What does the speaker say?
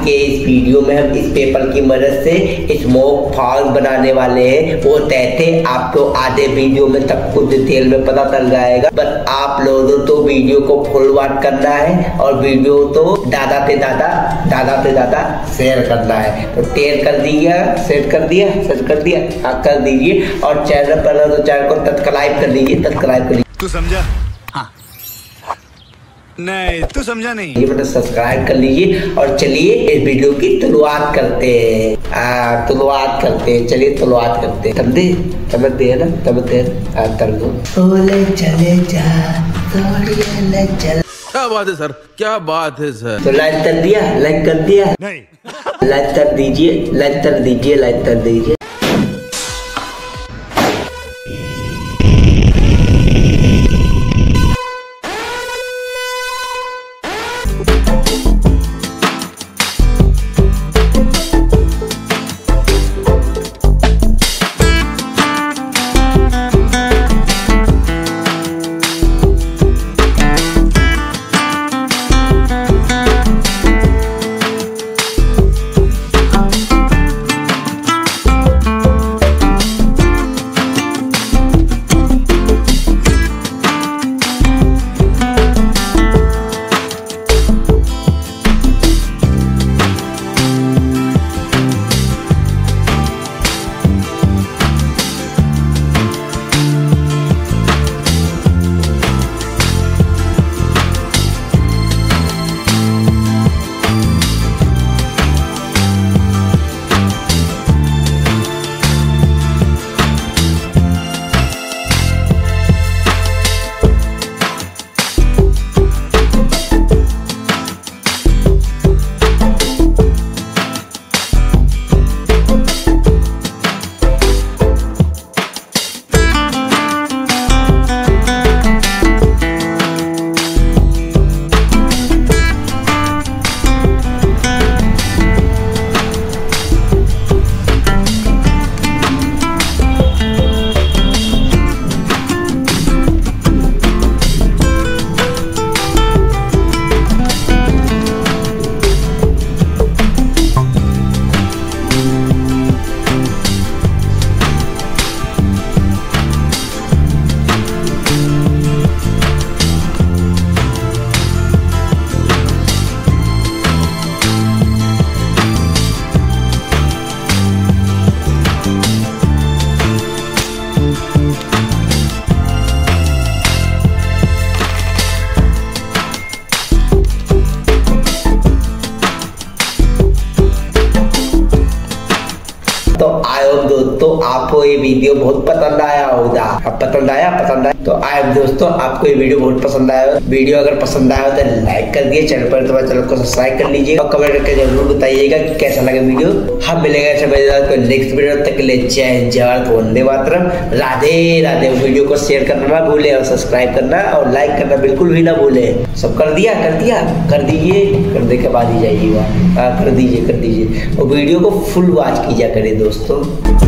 आज के इस वीडियो में हम इस पेपर की मदद से स्मोक फॉग बनाने वाले हैं। वो कहते आपको आधे वीडियो में सब कुछ डिटेल में पता चल जाएगा, बस आप लोगों तो वीडियो को फुल वॉच करना है और वीडियो तो दादा से दादा शेयर करना है। तो शेयर कर दिया, हाँ कर दीजिए और चैनल पर तो चैनल को सब्सक्राइब कर लीजिए। तू समझा? हाँ नहीं तू समझा नहीं। ये मतलब सब्सक्राइब कर लीजिए और चलिए इस वीडियो की शुरुआत करते हैं। चलिए शुरुआत करते हैं। समझते हैं ना कर दो। बोले चले जा ले चल। क्या बात है सर, क्या बात है सर। तो लाइक कर दिया नहीं लाइक कर दीजिए। तो आयो दोस्तों, आपको ये वीडियो बहुत पसंद आया होगा। पसंद आया तो आए दोस्तों, आपको ये वीडियो बहुत पसंद आया। वीडियो अगर पसंद आया तो लाइक कर दिए, चैनल पर तो चैनल को सब्सक्राइब कर लीजिए और कमेंट करके जरूर बताइएगा कि कैसा लगा वीडियो। हम मिलेंगे नेक्स्ट वीडियो तक के लिए। जय जवान, वंदे मातरम, राधे राधे। वीडियो को शेयर करना ना भूले और सब्सक्राइब करना और लाइक करना बिल्कुल भी ना भूले। सब कर दीजिए, करने के बाद ही जाइएगा। कर दीजिए और वीडियो को फुल वॉच कीजिए करें दोस्तों।